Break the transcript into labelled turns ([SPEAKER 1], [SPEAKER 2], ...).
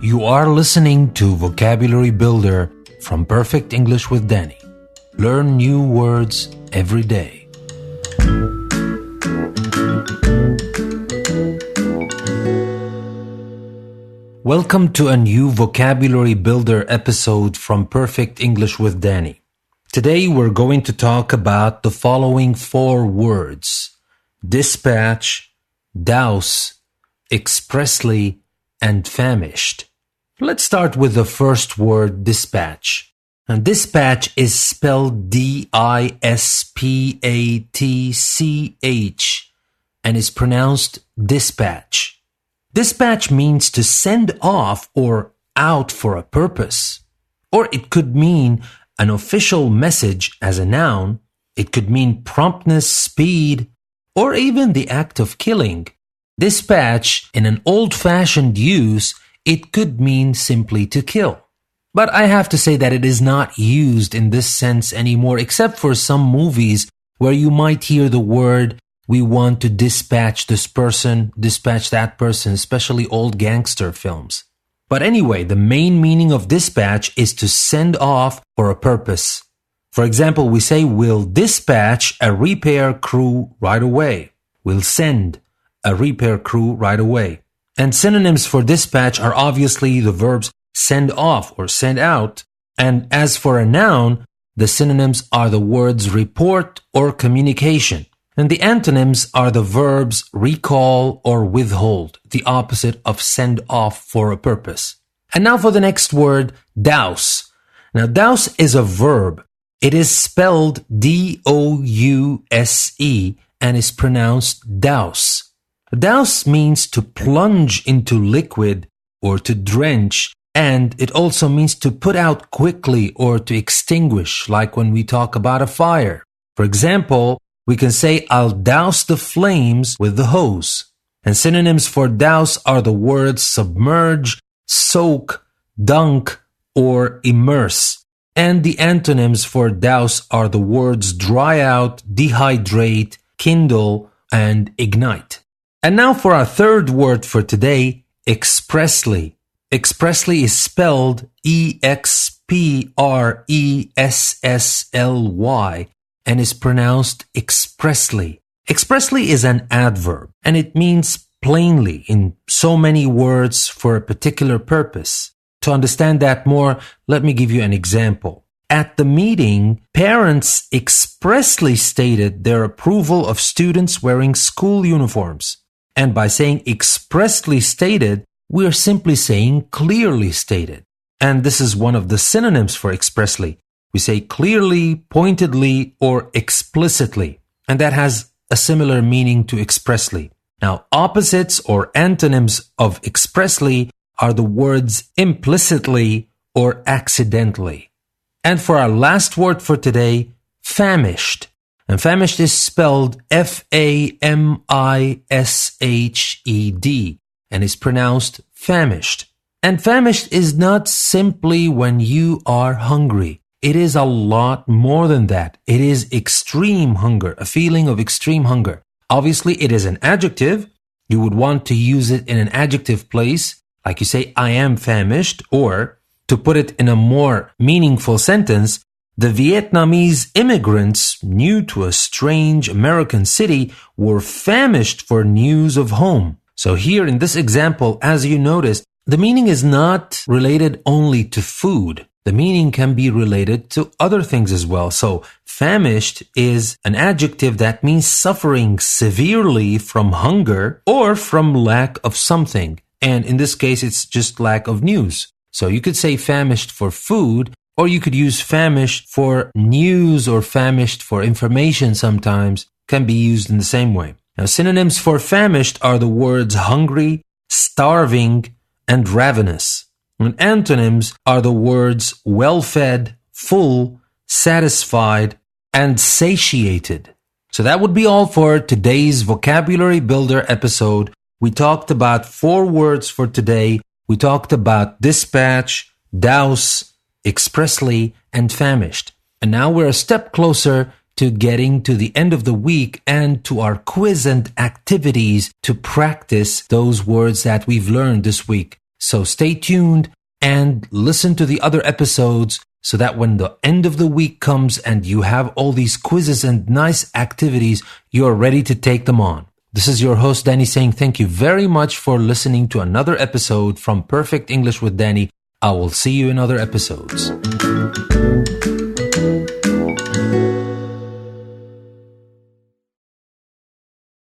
[SPEAKER 1] You are listening to Vocabulary Builder from Perfect English with Danny. Learn new words every day. Welcome to a new Vocabulary Builder episode from Perfect English with Danny. Today we're going to talk about the following 4 words: dispatch, douse, expressly, and famished. Let's start with the first word, dispatch. And dispatch is spelled D-I-S-P-A-T-C-H and is pronounced dispatch. Dispatch means to send off or out for a purpose. Or it could mean an official message as a noun. It could mean promptness, speed, or even the act of killing. Dispatch, in an old-fashioned use, it could mean simply to kill. But I have to say that it is not used in this sense anymore, except for some movies where you might hear the word, we want to dispatch this person, dispatch that person, especially old gangster films. But anyway, the main meaning of dispatch is to send off for a purpose. For example, we say, we'll dispatch a repair crew right away. We'll send a repair crew right away. And synonyms for dispatch are obviously the verbs send off or send out. And as for a noun, the synonyms are the words report or communication. And the antonyms are the verbs recall or withhold, the opposite of send off for a purpose. And now for the next word, douse. Now, douse is a verb. It is spelled D-O-U-S-E and is pronounced douse. Douse means to plunge into liquid or to drench, and it also means to put out quickly or to extinguish, like when we talk about a fire. For example, we can say, I'll douse the flames with the hose. And synonyms for douse are the words submerge, soak, dunk, or immerse. And the antonyms for douse are the words dry out, dehydrate, kindle, and ignite. And now for our third word for today, expressly. Expressly is spelled E-X-P-R-E-S-S-L-Y and is pronounced expressly. Expressly is an adverb, and it means plainly in so many words for a particular purpose. To understand that more, let me give you an example. At the meeting, parents expressly stated their approval of students wearing school uniforms. And by saying expressly stated, we are simply saying clearly stated. And this is one of the synonyms for expressly. We say clearly, pointedly, or explicitly. And that has a similar meaning to expressly. Now, opposites or antonyms of expressly are the words implicitly or accidentally. And for our last word for today, famished. And famished is spelled F-A-M-I-S-H-E-D and is pronounced famished. And famished is not simply when you are hungry. It is a lot more than that. It is extreme hunger, a feeling of extreme hunger. Obviously, it is an adjective. You would want to use it in an adjective place, like you say, I am famished, or to put it in a more meaningful sentence, the Vietnamese immigrants new to a strange American city were famished for news of home. So here in this example, as you noticed, the meaning is not related only to food. The meaning can be related to other things as well. So famished is an adjective that means suffering severely from hunger or from lack of something. And in this case, it's just lack of news. So you could say famished for food, or you could use famished for news or famished for information sometimes, can be used in the same way. Now, synonyms for famished are the words hungry, starving, and ravenous. And antonyms are the words well-fed, full, satisfied, and satiated. So that would be all for today's Vocabulary Builder episode. We talked about 4 words for today. We talked about dispatch, douse, expressly, and famished. And now we're a step closer to getting to the end of the week and to our quiz and activities to practice those words that we've learned this week. So stay tuned and listen to the other episodes so that when the end of the week comes and you have all these quizzes and nice activities, you're ready to take them on. This is your host, Danny, saying thank you very much for listening to another episode from Perfect English with Danny. I will see you in other episodes.